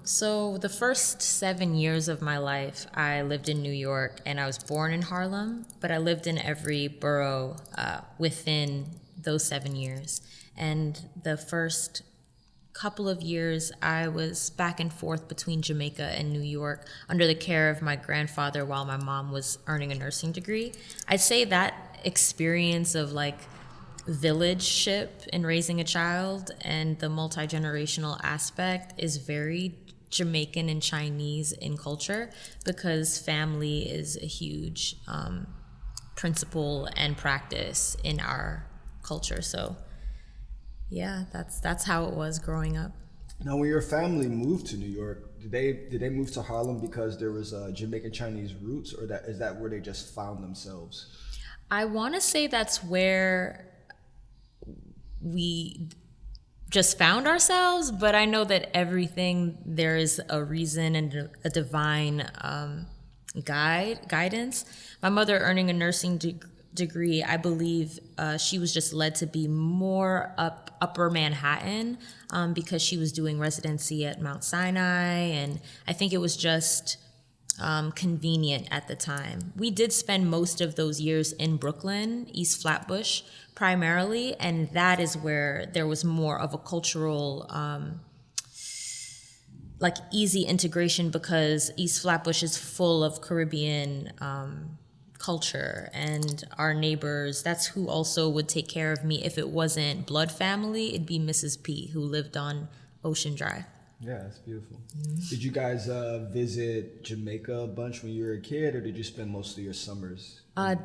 So the first 7 years of my life, I lived in New York, and I was born in Harlem, but I lived in every borough within those 7 years. And the first couple of years, I was back and forth between Jamaica and New York under the care of my grandfather while my mom was earning a nursing degree. I'd say that experience of like village-ship in raising a child and the multi-generational aspect is very Jamaican and Chinese in culture, because family is a huge principle and practice in our culture. So yeah, that's how it was growing up. Now, when your family moved to New York, did they move to Harlem because there was Jamaican Chinese roots, or is that where they just found themselves? I want to say that's where we just found ourselves, but I know that everything, there is a reason and a divine guidance. My mother earning a nursing degree, I believe she was just led to be more upper Manhattan because she was doing residency at Mount Sinai, and I think it was just convenient at the time. We did spend most of those years in Brooklyn, East Flatbush primarily, and that is where there was more of a cultural like easy integration, because East Flatbush is full of Caribbean culture, and our neighbors, that's who also would take care of me. If it wasn't blood family, it'd be Mrs. P, who lived on Ocean Drive. Yeah, that's beautiful. Did you guys visit Jamaica a bunch when you were a kid, or did you spend most of your summers?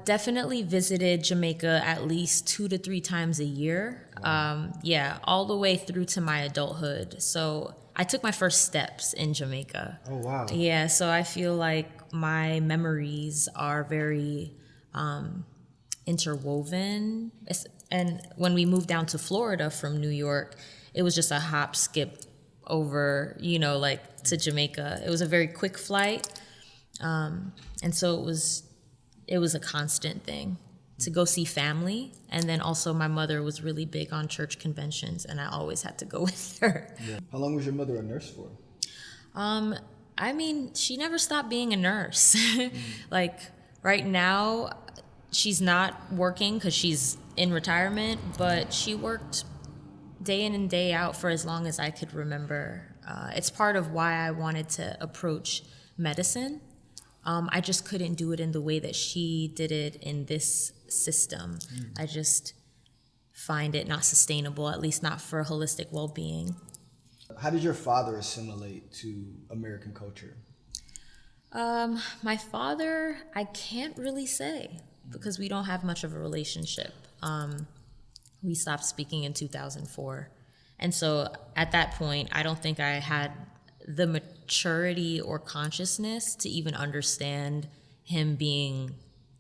Definitely visited Jamaica at least 2 to 3 times a year. Wow. Yeah, all the way through to my adulthood. So I took my first steps in Jamaica. Oh, wow. Yeah, so I feel like my memories are very interwoven. And when we moved down to Florida from New York, it was just a hop, skip over, like to Jamaica. It was a very quick flight. And so it was a constant thing to go see family. And then also my mother was really big on church conventions, and I always had to go with her. Yeah. How long was your mother a nurse for? I mean, she never stopped being a nurse. Like right now, she's not working because she's in retirement, but she worked day in and day out for as long as I could remember. It's part of why I wanted to approach medicine. I just couldn't do it in the way that she did it in this system. I just find it not sustainable, at least not for holistic well-being. How did your father assimilate to American culture? My father, I can't really say, because we don't have much of a relationship. We stopped speaking in 2004. And so at that point, I don't think I had the maturity or consciousness to even understand him being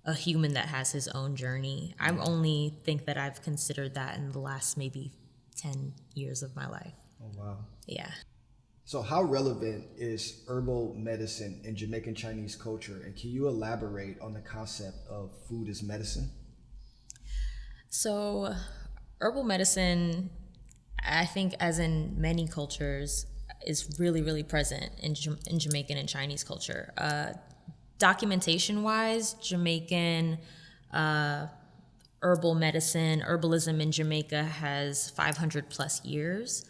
a human that has his own journey. I only think that I've considered that in the last maybe 10 years of my life. Oh, wow. Yeah. So how relevant is herbal medicine in Jamaican Chinese culture? And can you elaborate on the concept of food as medicine? So herbal medicine, I think, as in many cultures, is really, really present in Jamaican and Chinese culture. Documentation-wise, Jamaican herbal medicine, herbalism in Jamaica has 500 plus years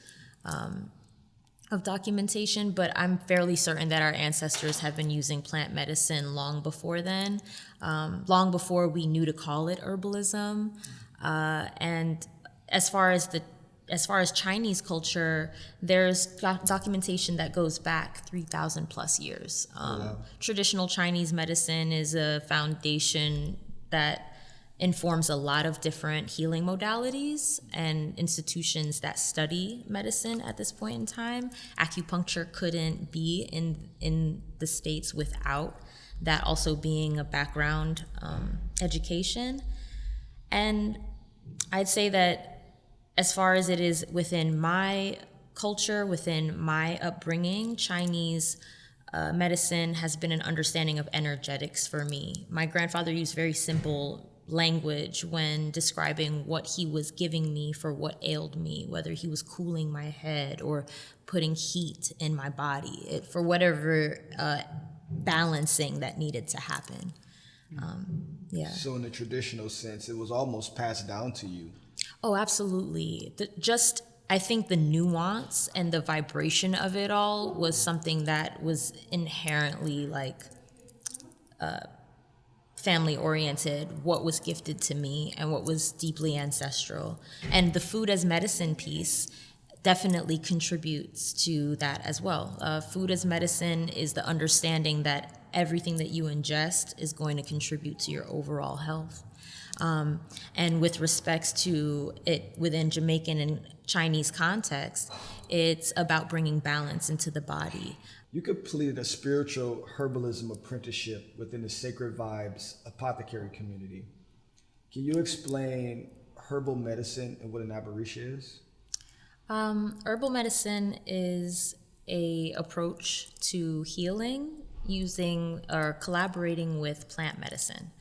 of documentation, but I'm fairly certain that our ancestors have been using plant medicine long before then, long before we knew to call it herbalism. And as far as Chinese culture, there's documentation that goes back 3,000 plus years. Wow. Traditional Chinese medicine is a foundation that informs a lot of different healing modalities and institutions that study medicine at this point in time. Acupuncture couldn't be in the States without that also being a background education. And I'd say that as far as it is within my culture, within my upbringing, Chinese medicine has been an understanding of energetics for me. My grandfather used very simple language when describing what he was giving me for what ailed me, whether he was cooling my head or putting heat in my body, for whatever balancing that needed to happen. Yeah. So in the traditional sense, it was almost passed down to you. Oh, absolutely. I think the nuance and the vibration of it all was something that was inherently like family oriented, what was gifted to me and what was deeply ancestral. And the food as medicine piece definitely contributes to that as well. Food as medicine is the understanding that everything that you ingest is going to contribute to your overall health. And with respects to it within Jamaican and Chinese context, it's about bringing balance into the body. You completed a spiritual herbalism apprenticeship within the Sacred Vibes apothecary community. Can you explain herbal medicine and what an abarisha is? Herbal medicine is a approach to healing using or collaborating with plant medicine.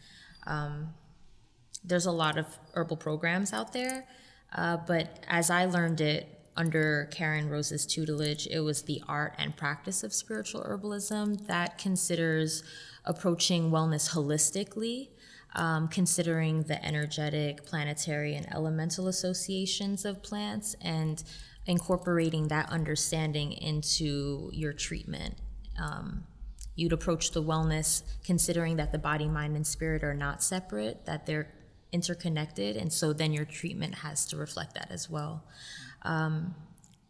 There's a lot of herbal programs out there, but as I learned it under Karen Rose's tutelage, it was the art and practice of spiritual herbalism that considers approaching wellness holistically, considering the energetic, planetary, and elemental associations of plants and incorporating that understanding into your treatment. You'd approach the wellness considering that the body, mind, and spirit are not separate, that they're interconnected, and so then your treatment has to reflect that as well. An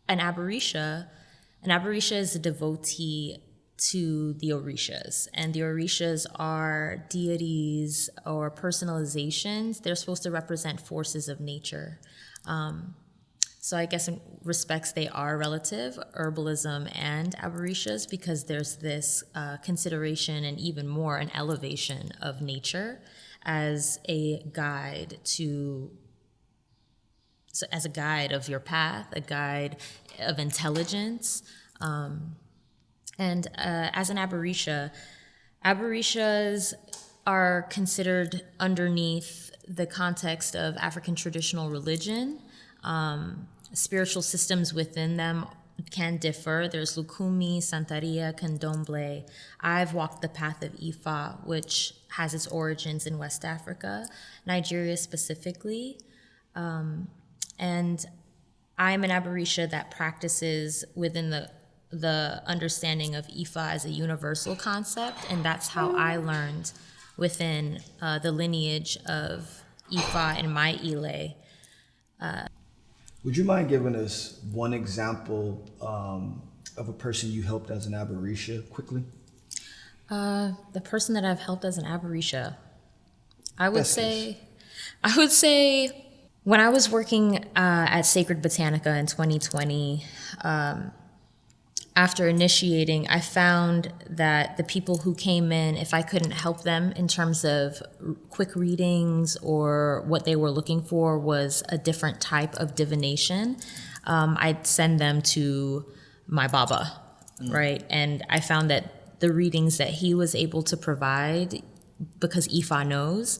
abarisha is a devotee to the orishas, and the orishas are deities or personalizations. They're supposed to represent forces of nature. So I guess in respects they are relative, herbalism and abarishas, because there's this consideration and even more an elevation of nature as a guide of your path, a guide of intelligence. And as an abarisha, abarishas are considered underneath the context of African traditional religion. Spiritual systems within them can differ. There's Lukumi, Santeria, Candomblé. I've walked the path of Ifa, which has its origins in West Africa, Nigeria specifically. And I'm an abarisha that practices within the understanding of Ifa as a universal concept, and that's how I learned within the lineage of Ifa and my Ile. Would you mind giving us one example of a person you helped as an abarisha quickly? The person that I've helped as an abarisha, I would say when I was working at Sacred Botanica in 2020, after initiating, I found that the people who came in, if I couldn't help them in terms of quick readings or what they were looking for was a different type of divination, I'd send them to my Baba, right? And I found that the readings that he was able to provide, because Ifa knows,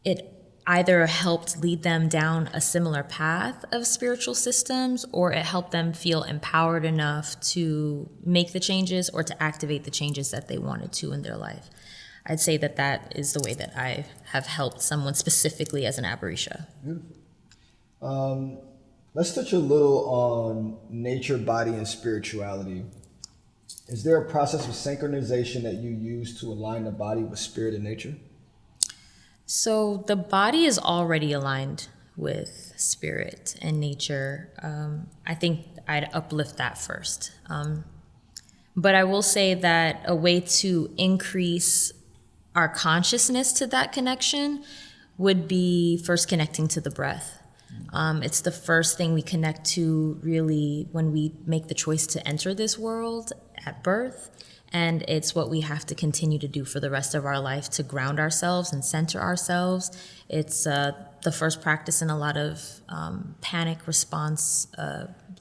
it either helped lead them down a similar path of spiritual systems, or it helped them feel empowered enough to make the changes or to activate the changes that they wanted to in their life. I'd say that that is the way that I have helped someone specifically as an abarisha. Beautiful. Let's touch a little on nature, body, and spirituality. Is there a process of synchronization that you use to align the body with spirit and nature? So the body is already aligned with spirit and nature. I think I'd uplift that first. But I will say that a way to increase our consciousness to that connection would be first connecting to the breath. It's the first thing we connect to really when we make the choice to enter this world at birth. And it's what we have to continue to do for the rest of our life to ground ourselves and center ourselves. It's the first practice in a lot of panic response,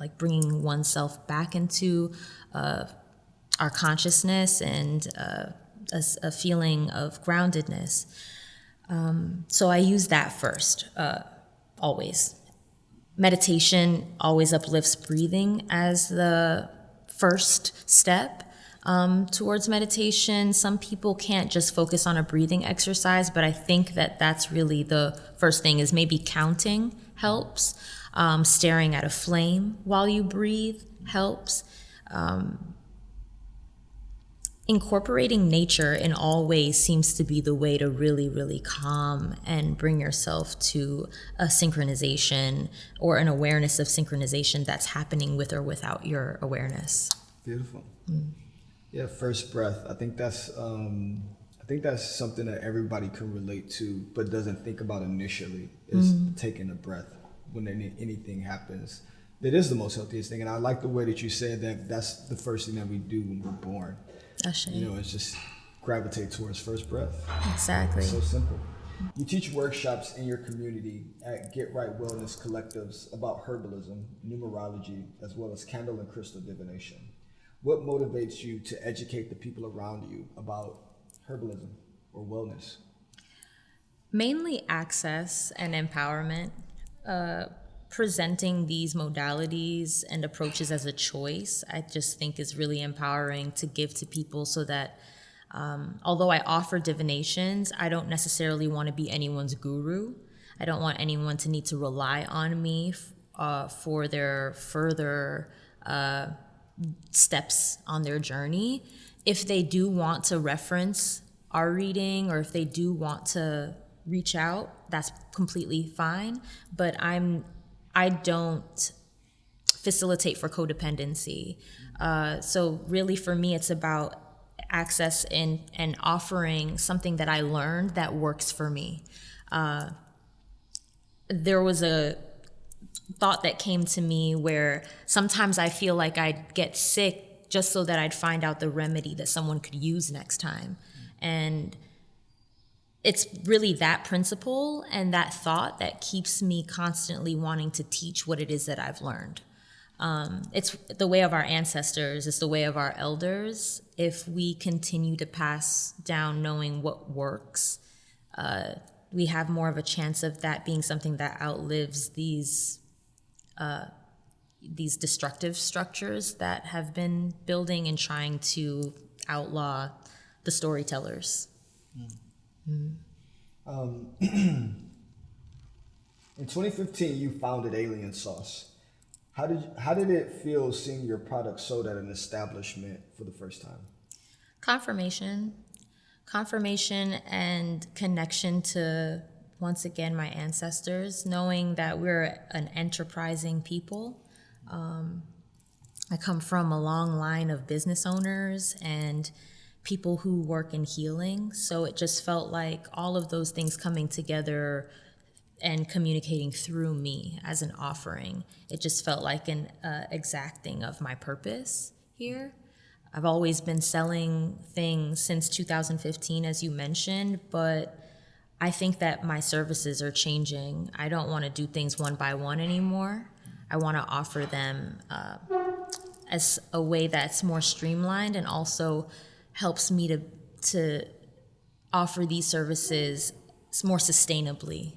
like bringing oneself back into our consciousness and a feeling of groundedness. So I use that first, always. Meditation always uplifts breathing as the first step towards meditation. Some people can't just focus on a breathing exercise, but I think that that's really the first thing, is maybe counting helps. Staring at a flame while you breathe helps. Incorporating nature in all ways seems to be the way to really, really calm and bring yourself to a synchronization or an awareness of synchronization that's happening with or without your awareness. Beautiful. Yeah, first breath. I think that's something that everybody can relate to, but doesn't think about initially. Is taking a breath when anything happens. That is the most healthiest thing, and I like the way that you said that. That's the first thing that we do when we're born. It's just gravitate towards first breath. Exactly. It's so simple. You teach workshops in your community at Get Right Wellness collectives about herbalism, numerology, as well as candle and crystal divination. What motivates you to educate the people around you about herbalism or wellness? Mainly access and empowerment. Presenting these modalities and approaches as a choice, I just think is really empowering to give to people, so that although I offer divinations, I don't necessarily want to be anyone's guru. I don't want anyone to need to rely on me for their further steps on their journey. If they do want to reference our reading, or if they do want to reach out, that's completely fine. But I don't facilitate for codependency. So really for me, it's about access and offering something that I learned that works for me. There was a thought that came to me where sometimes I feel like I'd get sick just so that I'd find out the remedy that someone could use next time. And it's really that principle and that thought that keeps me constantly wanting to teach what it is that I've learned. It's the way of our ancestors, it's the way of our elders. If we continue to pass down knowing what works, we have more of a chance of that being something that outlives these destructive structures that have been building and trying to outlaw the storytellers. In 2015, you founded Alien Sauce. How did it feel seeing your product sold at an establishment for the first time? Confirmation And connection to, once again, my ancestors, knowing that we're an enterprising people. I come from a long line of business owners and people who work in healing. So it just felt like all of those things coming together and communicating through me as an offering. It just felt like an exacting of my purpose here. I've always been selling things since 2015, as you mentioned, but I think that my services are changing. I don't want to do things one by one anymore. I want to offer them as a way that's more streamlined and also helps me to offer these services more sustainably.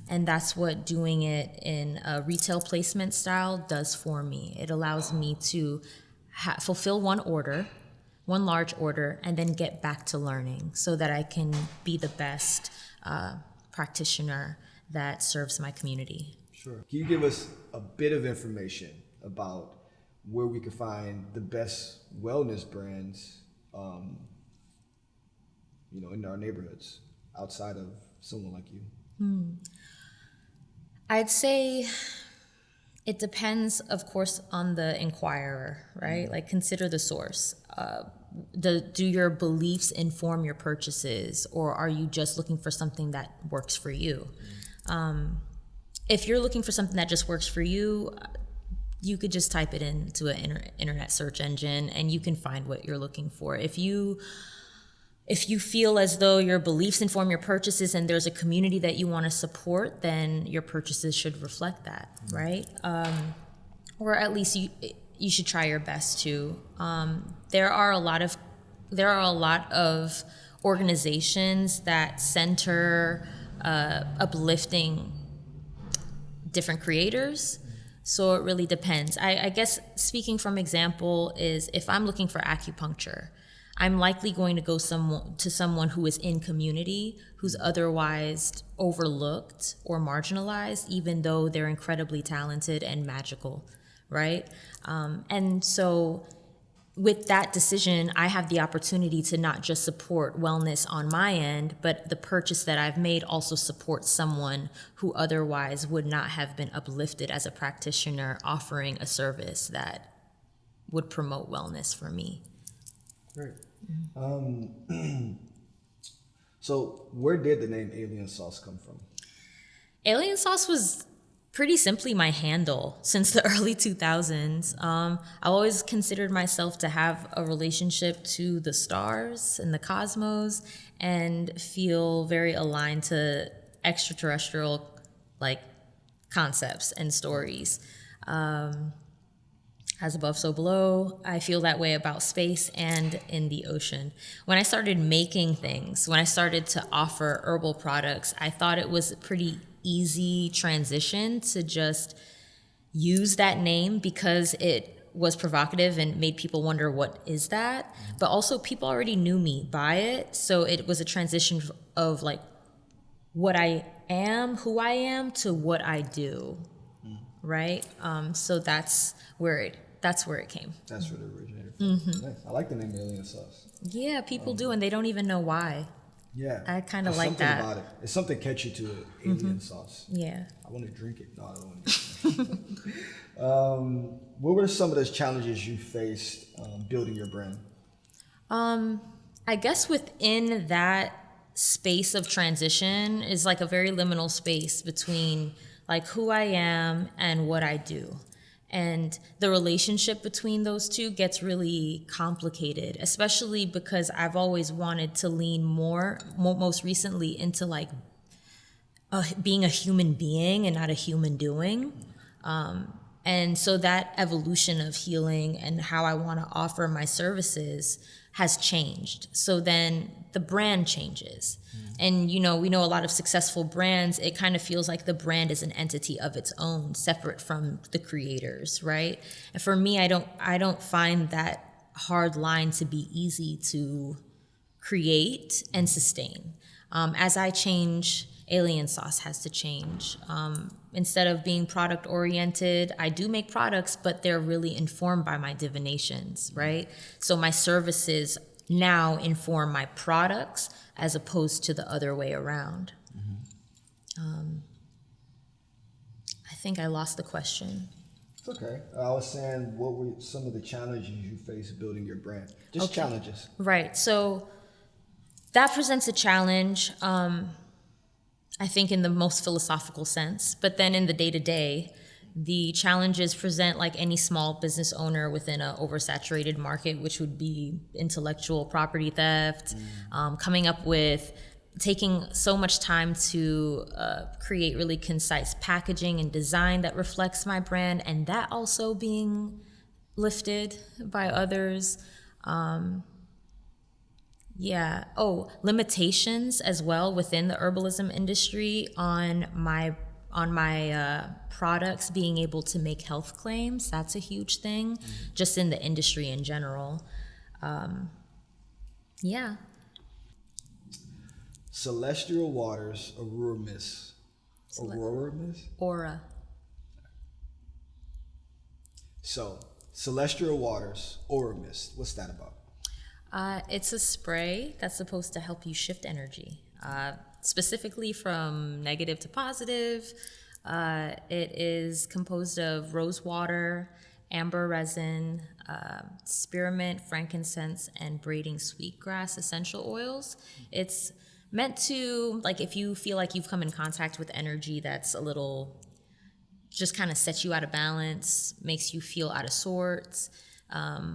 And that's what doing it in a retail placement style does for me. It allows me to fulfill one large order, and then get back to learning so that I can be the best practitioner that serves my community. Sure. Can you give us a bit of information about where we can find the best wellness brands in our neighborhoods outside of someone like you? I'd say it depends, of course, on the inquirer, right? Like, consider the source. Do your beliefs inform your purchases, or are you just looking for something that works for you? If you're looking for something that just works for you, you could just type it into an internet search engine and you can find what you're looking for. If you feel as though your beliefs inform your purchases and there's a community that you want to support, then your purchases should reflect that, right? Or at least you should try your best to. There are a lot of organizations that center uplifting different creators. So it really depends. I guess speaking from example is if I'm looking for acupuncture, I'm likely going to go to someone who is in community, who's otherwise overlooked or marginalized, even though they're incredibly talented and magical, right? And so with that decision, I have the opportunity to not just support wellness on my end, but the purchase that I've made also supports someone who otherwise would not have been uplifted as a practitioner offering a service that would promote wellness for me. Great. So where did the name Alien Sauce come from? Alien Sauce was pretty simply my handle since the early 2000s. I always considered myself to have a relationship to the stars and the cosmos and feel very aligned to extraterrestrial like concepts and stories. As above, so below. I feel that way about space and in the ocean. When I started making things, when I started to offer herbal products, I thought it was a pretty easy transition to just use that name because it was provocative and made people wonder, what is that? But also people already knew me by it. So it was a transition of like what I am, who I am, to what I do, right? So that's where it came. That's where it originated from. Nice. I like the name Alien Sauce. Yeah, people do, and they don't even know why. Yeah. I kind of There's like something that. about it. It's something catchy to it. Alien sauce. Yeah. I want to drink it. No, I don't want to drink it. What were some of those challenges you faced building your brand? I guess within that space of transition is like a very liminal space between like who I am and what I do. And the relationship between those two gets really complicated, especially because I've always wanted to lean most recently into like being a human being and not a human doing. And so that evolution of healing and how I want to offer my services has changed. So then the brand changes. And, you know, we know a lot of successful brands, it kind of feels like the brand is an entity of its own, separate from the creators, right? And for me, I don't find that hard line to be easy to create and sustain. As I change, Alien Sauce has to change. Instead of being product oriented, I do make products, but they're really informed by my divinations, right? So my services now inform my products as opposed to the other way around. I think I lost the question. It's okay. I was saying, what were some of the challenges you faced building your brand? Just challenges. Right. So that presents a challenge, I think in the most philosophical sense, but then in the day-to-day, the challenges present like any small business owner within an oversaturated market, which would be intellectual property theft, coming up with taking so much time to create really concise packaging and design that reflects my brand, and that also being lifted by others. Limitations as well within the herbalism industry on my products being able to make health claims. That's a huge thing, just in the industry in general. Celestial Waters, Aurora Mist. Aurora Mist? Aura. So, Celestial Waters, Aura Mist. What's that about? It's a spray that's supposed to help you shift energy, specifically from negative to positive. It is composed of rose water, amber resin, spearmint, frankincense, and braiding sweetgrass essential oils. It's meant to, like, if you feel like you've come in contact with energy that's a little, just kind of sets you out of balance, makes you feel out of sorts,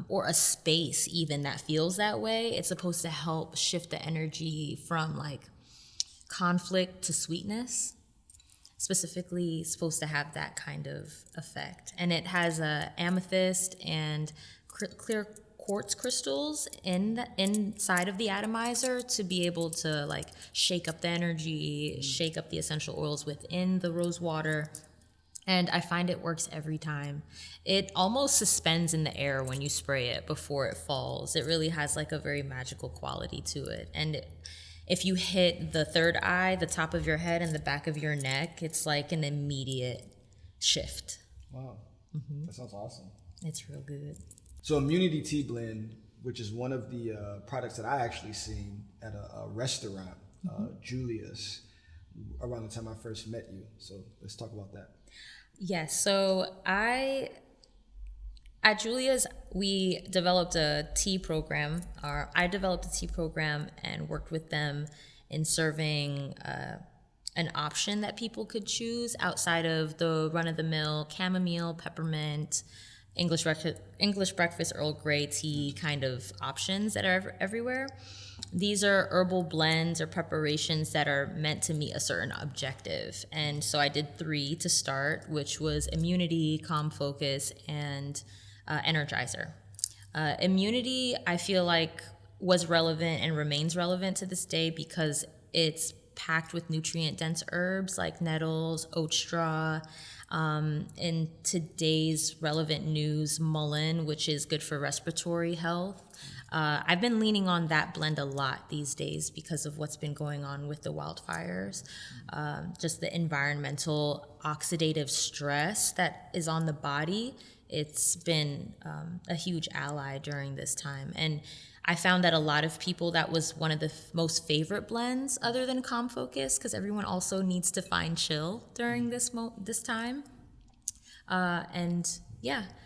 or a space even that feels that way, it's supposed to help shift the energy from like conflict to sweetness. Specifically supposed to have that kind of effect. And it has a amethyst and clear quartz crystals inside of the atomizer to be able to like shake up the energy, shake up the essential oils within the rose water. And I find it works every time. It almost suspends in the air when you spray it before it falls. It really has like a very magical quality to it. And if you hit the third eye, the top of your head, and the back of your neck, it's like an immediate shift. Wow. That sounds awesome. It's real good. So Immunity Tea Blend, which is one of the products that I actually seen at a restaurant, Julia's, around the time I first met you. So let's talk about that. Yes, so at Julia's, we developed a tea program, or I developed a tea program and worked with them in serving an option that people could choose outside of the run-of-the-mill chamomile, peppermint, English breakfast, Earl Grey tea kind of options that are everywhere. These are herbal blends or preparations that are meant to meet a certain objective. And so I did 3 to start, which was immunity, calm focus, and energizer. Immunity, I feel like, was relevant and remains relevant to this day because it's packed with nutrient-dense herbs like nettles, oat straw. In today's relevant news, mullein, which is good for respiratory health. I've been leaning on that blend a lot these days because of what's been going on with the wildfires. Just the environmental oxidative stress that is on the body. It's been a huge ally during this time. And I found that a lot of people, that was one of the most favorite blends other than Calm Focus, because everyone also needs to find chill during this time.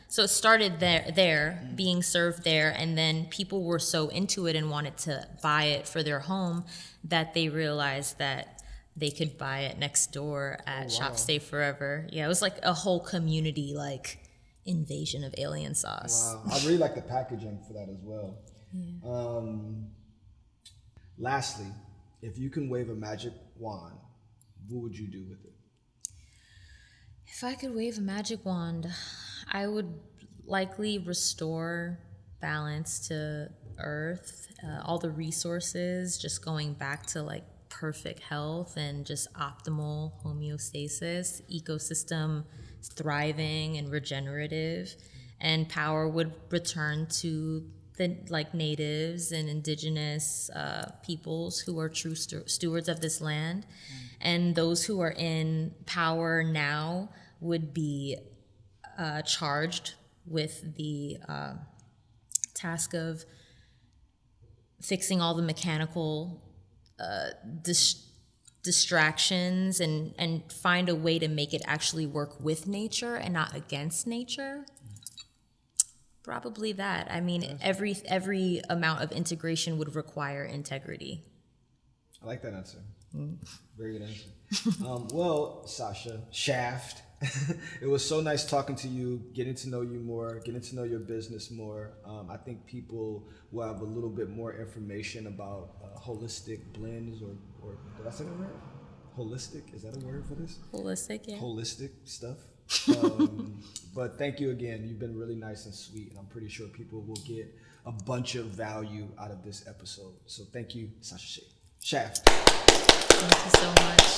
So it started there, being served there, and then people were so into it and wanted to buy it for their home that they realized that they could buy it next door at Shop Stay Forever. Yeah, it was like a whole community like invasion of alien sauce. Wow, I really like the packaging for that as well. Yeah. Lastly, if you can wave a magic wand, what would you do with it? If I could wave a magic wand, I would likely restore balance to Earth, all the resources, just going back to like perfect health and just optimal homeostasis, ecosystem thriving and regenerative, and power would return to the like natives and indigenous peoples who are true stewards of this land. And those who are in power now would be charged with the task of fixing all the mechanical distractions and find a way to make it actually work with nature and not against nature. Probably that. I mean, every amount of integration would require integrity. I like that answer. Very good answer. Well, Sasha Schaafe, it was so nice talking to you, getting to know you more, getting to know your business more. I think people will have a little bit more information about holistic blends, or did I say that right? Holistic, is that a word for this? Holistic, yeah. Holistic stuff. But thank you again. You've been really nice and sweet, and I'm pretty sure people will get a bunch of value out of this episode. So thank you, Sasha Schaafe. Thank you so much.